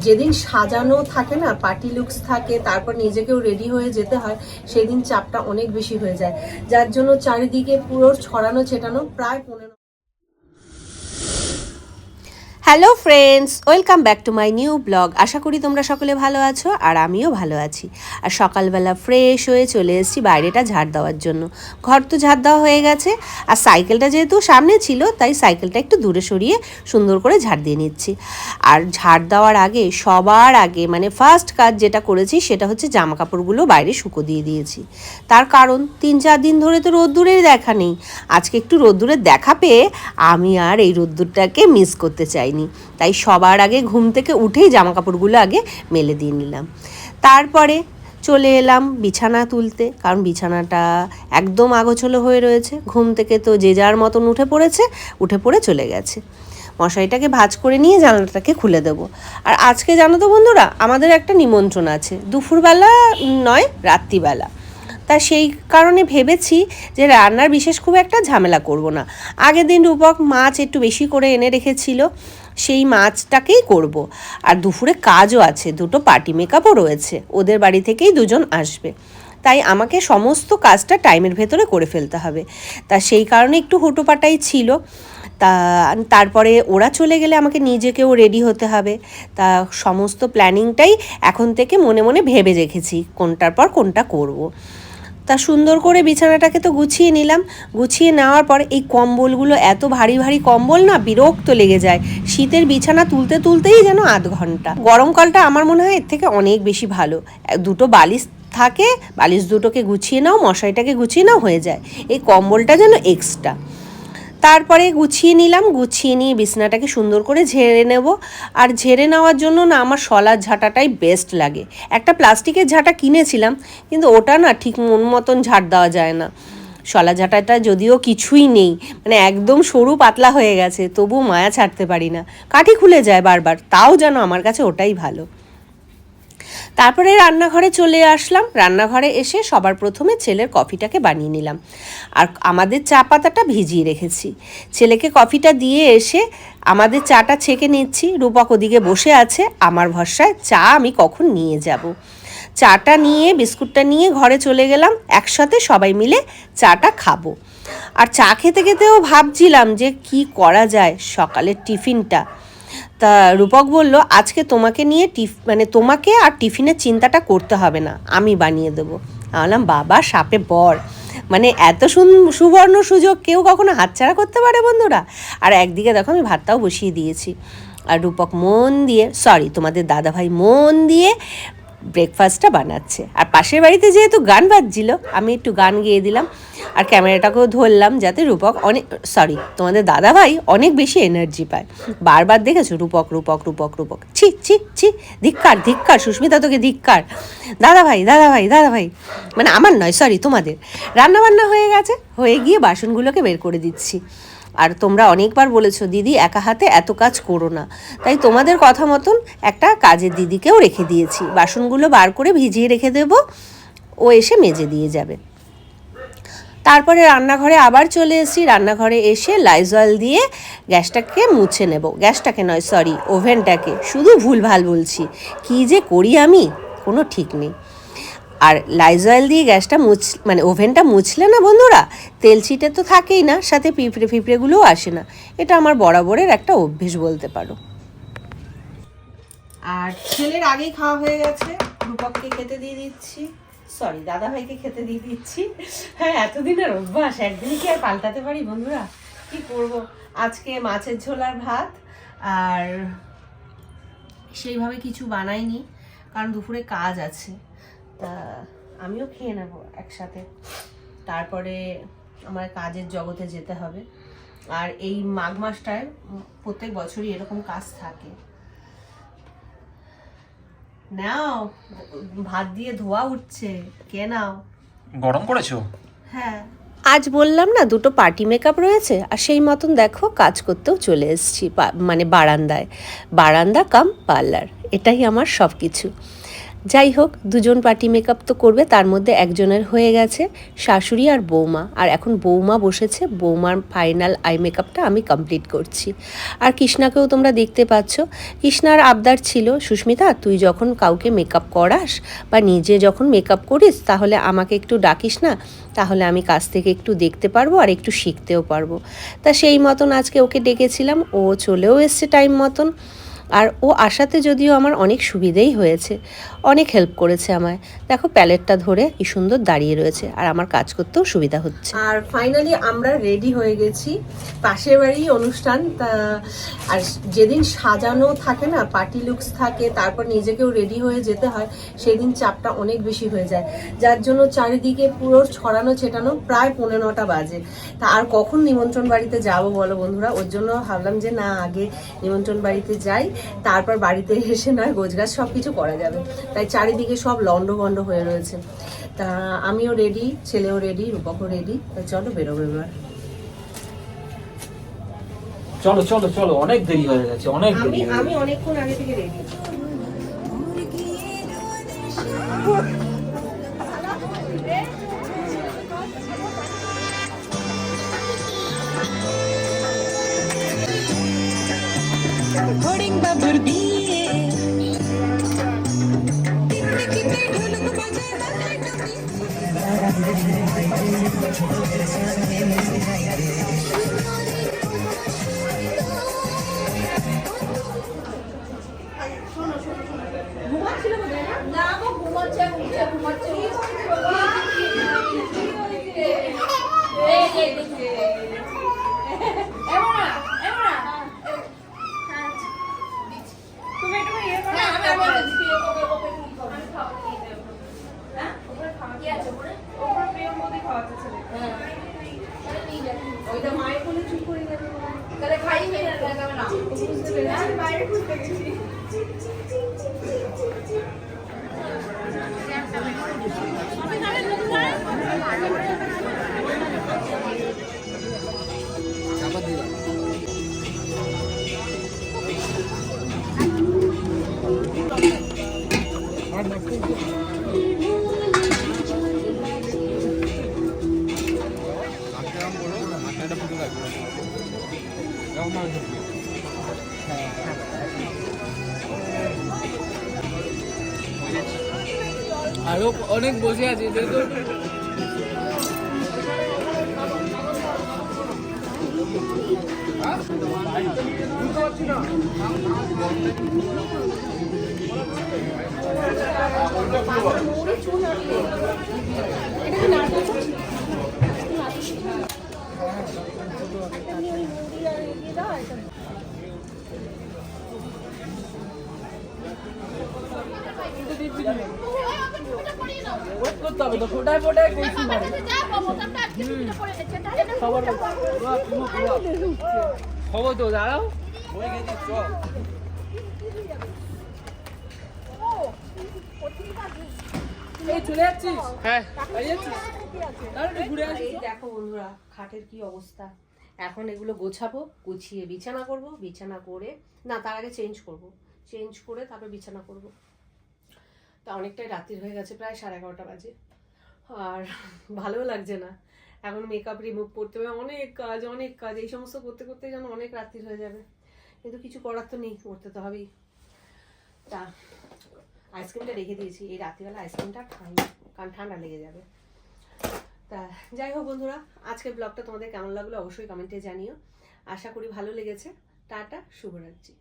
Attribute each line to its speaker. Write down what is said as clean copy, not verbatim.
Speaker 1: যেদিন সাজানো থাকে না, পার্টি লুকস থাকে, তারপর নিজেকেও রেডি হয়ে যেতে হয়, সেদিন চাপটা অনেক বেশি হয়ে যায়, যার জন্য চারিদিকে পুরো ছড়ানো ছেটানো প্রায় 15। Hello friends, welcome back to my new blog. আশা করি তোমরা সকলে ভালো আছো আর আমিও ভালো আছি। আর সকালবেলা ফ্রেশ হয়ে চলে এসেছি বাইরেটা ঝাড় দেওয়ার জন্য। ঘর তো ঝাড় দেওয়া হয়ে গেছে, আর সাইকেলটা যেহেতু সামনে ছিল তাই সাইকেলটা একটু দূরে সরিয়ে সুন্দর করে ঝাড় দিয়ে নিচ্ছি। আর ঝাড় দেওয়ার আগে সবার আগে মানে ফার্স্ট কাজ যেটা করেছি সেটা হচ্ছে জামা কাপড়গুলো বাইরে শুকো দিয়ে দিয়েছি। তার কারণ 3-4 দিন ধরে তো রোদ্দুরের দেখা নেই। আজকে একটু রোদ্দুরের দেখা পেয়ে আমি আর এই রোদ্দুরটাকে মিস করতে চাইনি, তাই সবার আগে ঘুম থেকে উঠেই জামা কাপড়গুলো আগে মেলে দিয়ে নিলাম। তারপরে চলে এলাম বিছানা তুলতে, কারণ বিছানাটা একদম আগোছলো হয়ে রয়েছে। ঘুম থেকে তো যে যার মতন উঠে পড়ে চলে গেছে। মশারিটাকে ভাঁজ করে নিয়ে জানলাটাকে খুলে দেবো। আর আজকে জানো তো বন্ধুরা, আমাদের একটা নিমন্ত্রণ আছে, দুপুরবেলা নয়, রাত্রিবেলা। তা সেই কারণে ভেবেছি যে রান্নার বিশেষ খুব একটা ঝামেলা করব না। আগের দিন রূপক মাছ একটু বেশি করে এনে রেখেছিল, সেই মাছটাকেই করব। আর দুপুরে কাজও আছে, 2টো পার্টি মেকআপও রয়েছে, ওদের বাড়ি থেকেই 2জন আসবে, তাই আমাকে সমস্ত কাজটা টাইমের ভেতরে করে ফেলতে হবে। তা সেই কারণে একটু হুটোপাটাই ছিল। তারপরে ওরা চলে গেলে আমাকে নিজেকেও রেডি হতে হবে। তা সমস্ত প্ল্যানিংটাই এখন থেকে মনে মনে ভেবে রেখেছি, কোনটার পর কোনটা করব। তা সুন্দর করে বিছানাটাকে তো গুছিয়ে নিলাম। গুছিয়ে নেওয়ার পর এই কম্বলগুলো এত ভারী ভারী কম্বল না, বিরক্ত লেগে যায়। শীতের বিছানা তুলতেই যেন আধ ঘন্টা। গরমকালটা আমার মনে হয় এর থেকে অনেক বেশি ভালো। 2টো বালিশ থাকে, বালিশ 2টোকে গুছিয়ে নাও, মশারিটাকে গুছিয়ে নাও, হয়ে যায়। এই কম্বলটা যেন এক্সট্রা। তারপরে গুছিয়ে নিলাম, গুছিয়ে নিয়ে বিছানাটাকে সুন্দর করে ঝেড়ে নেব। আর ঝেড়ে নেওয়ার জন্য না আমার শলার ঝাঁটাটাই বেস্ট লাগে। একটা প্লাস্টিকের ঝাঁটা কিনেছিলাম, কিন্তু ওটা না ঠিক মন মতন ঝাড় দেওয়া যায় না। শলা ঝাঁটাটা যদিও কিছুই নেই, মানে একদম সরু পাতলা হয়ে গেছে, তবু মায়া ছাড়তে পারি না। কাঠি খুলে যায় বারবার, তাও যেন আমার কাছে ওটাই ভালো। তারপরে রান্নাঘরে চলে আসলাম। রান্নাঘরে এসে সবার প্রথমে ছেলের কফিটাকে বানিয়ে নিলাম। আর আমাদের চা পাতাটা ভিজিয়ে রেখেছি। ছেলেকে কফিটা দিয়ে এসে আমাদের চাটা ছেঁকে নিচ্ছি। রূপক ওদিকে বসে আছে আমার ভরসায়, চা আমি কখন নিয়ে যাব। চাটা নিয়ে বিস্কুটটা নিয়ে ঘরে চলে গেলাম, একসাথে সবাই মিলে চাটা খাবো। আর চা খেতে খেতেও ভাবছিলাম যে কি করা যায় সকালের টিফিনটা। তা রূপক বলল, আজকে তোমাকে নিয়ে তোমাকে আর টিফিনের চিন্তাটা করতে হবে না, আমি বানিয়ে দেবো। আমি বললাম, বাবা সাপে বর, মানে এত সুবর্ণ সুযোগ কেউ কখনো হাতছাড়া করতে পারে বন্ধুরা। আর একদিকে দেখো আমি ভাতটাও বসিয়ে দিয়েছি। আর রূপক তোমাদের দাদাভাই মন দিয়ে ব্রেকফাস্টটা বানাচ্ছে। আর পাশের বাড়িতে যেহেতু গান বাজছিল, আমি একটু গান গেয়ে দিলাম। আর ক্যামেরাটাকেও ধরলাম যাতে তোমাদের দাদাভাই অনেক বেশি এনার্জি পায়। বারবার দেখেছো রূপক রূপক রূপক রূপক, ছি ছি ছি, ধিক্কার ধিক্কার, সুস্মিতা তোকে ধিক্কার। দাদাভাই দাদাভাই দাদাভাই, মানে আমার নয়, তোমাদের। রান্নাবান্না হয়ে গেছে, হয়ে গিয়ে বাসনগুলোকে বের করে দিচ্ছি। আর তোমরা অনেকবার বলেছো, দিদি একা হাতে এত কাজ করো না, তাই তোমাদের কথা মতন একটা কাজের দিদিকেও রেখে দিয়েছি। বাসনগুলো বার করে ভিজিয়ে রেখে দেব, ও এসে মেজে দিয়ে যাবে। তারপরে রান্নাঘরে আবার চলে এসেছি। রান্নাঘরে এসে লাইজল দিয়ে গ্যাসটাকে মুছে নেব। গ্যাসটাকে নয়, ওভেনটাকে। শুধু ভুলভাল বলছি, কি যে করি আমি, কোনো ঠিক নেই। আর লাইজল দিয়ে গ্যাসটা ওভেনটা মুছলে না বন্ধুরা, তেল ছিটে তো থাকেই না, সাথে পিঁপড়েগুলোও আসে না। এটা আমার বরাবরের একটা অভ্যেস বলতে পারো। আর ছেলের আগেই খাওয়া হয়ে গেছে, রূপককে খেতে দিয়ে দিচ্ছি, দাদাভাইকে খেতে দিয়ে দিচ্ছি। হ্যাঁ, এতদিনের অভ্যাস, একদিনই কি আর পাল্টাতে পারি বন্ধুরা, কি করব। আজকে মাছের ঝোল আর ভাত, আর সেইভাবে কিছু বানাইনি, কারণ দুপুরে কাজ আছে। তা আমিও খেয়ে নেব একসাথে, তারপরে আমার কাজের জগতে যেতে হবে। আর এই মাঘ মাসটায় প্রত্যেক বছরই এরকম কাজ থাকে। নাও, ভাত দিয়ে ধোয়া উঠছে, কে নাও।
Speaker 2: গরম করেছো?
Speaker 1: হ্যাঁ, আজ বললাম না 2টো পার্টি মেকআপ রয়েছে, আর সেই মতন দেখো কাজ করতেও চলে এসেছি, বারান্দা কাম পার্লার, এটাই আমার সব কিছু। যাই হোক, দুজন পার্টি মেকআপ তো করবে, তার মধ্যে একজনের হয়ে গেছে, শাশুড়ি আর বৌমা। আর এখন বৌমা বসেছে, বৌমার ফাইনাল আই মেকআপটা আমি কমপ্লিট করছি। আর কৃষ্ণাকেও তোমরা দেখতে পাচ্ছ। কৃষ্ণার আবদার ছিল, সুস্মিতা তুই যখন কাউকে মেকআপ করাস বা নিজে যখন মেকআপ করিস তাহলে আমাকে একটু ডাকিস না, তাহলে আমি কাছ থেকে একটু দেখতে পারবো আর একটু শিখতেও পারবো। তা সেই মতন আজকে ওকে ডেকেছিলাম, ও চলেও এসছে টাইম মতন। আর ও আসাতে যদিও আমার অনেক সুবিধেই হয়েছে, অনেক হেল্প করেছে আমায়। দেখো প্যালেটটা ধরে কি সুন্দর দাঁড়িয়ে রয়েছে, আর আমার কাজ করতেও সুবিধা হচ্ছে। আর ফাইনালি আমরা রেডি হয়ে গেছি, পাশের বাড়ি অনুষ্ঠান তা। আর যেদিন সাজানো থাকে না, পার্টি লুকস থাকে, তারপর নিজেকেও রেডি হয়ে যেতে হয়, সেদিন চাপটা অনেক বেশি হয়ে যায়, যার জন্য চারিদিকে পুরো ছড়ানো ছেটানো প্রায় 9:45 বাজে। তা আর কখন নিমন্ত্রণ বাড়িতে যাব বলো বন্ধুরা, ওর জন্য ভাবলাম যে না, আগে নিমন্ত্রণ বাড়িতে যাই, তারপর বাড়িতে এসে নয় গোছগাছ সব কিছু করা যাবে। তাই চারিদিকে সব লন্ডভন্ড হয়ে রয়েছে। তা আমিও রেডি, ছেলেও রেডি, রূপকও রেডি। তা চলো বেরোবো এবার।
Speaker 2: চলো চলো চলো, অনেক দেরি হয়ে গেছে, অনেক দেরি।
Speaker 1: আমি অনেকক্ষণ আগে থেকে রেডি।
Speaker 3: আরো অনেক বসে আছে যেহেতু করতে হবে তো, ফোটায় ফোটায় করছি মানে খবর তো দাঁড়াও চলে যাচ্ছিস। হ্যাঁ
Speaker 1: দেখো বন্ধুরা, খাটের কি অবস্থা। এখন এগুলো গোছাবো, গুছিয়ে বিছানা করব, বিছানা করে না তার আগে চেঞ্জ করে তারপর বিছানা করব। তা অনেকটাই রাত্রির হয়ে গেছে, প্রায় 11:30 বাজে। আর ভালোও লাগছে না, এখন মেকআপ রিমুভ করতে হবে, অনেক কাজ এই সমস্ত করতে করতে যেন অনেক রাত্রির হয়ে যাবে। কিন্তু কিছু করার তো নেই, করতে তো হবেই। তা আইসক্রিমটা রেখে দিয়েছি, এই রাত্রিবেলা আইসক্রিমটা খাই, কারণ ঠান্ডা লেগে যাবে। তা যাই হোক বন্ধুরা, আজকের ব্লগটা তোমাদের কেমন লাগলো অবশ্যই কমেন্টে জানিও। আশা করি ভালো লেগেছে। টাটা, শুভরাত্রি।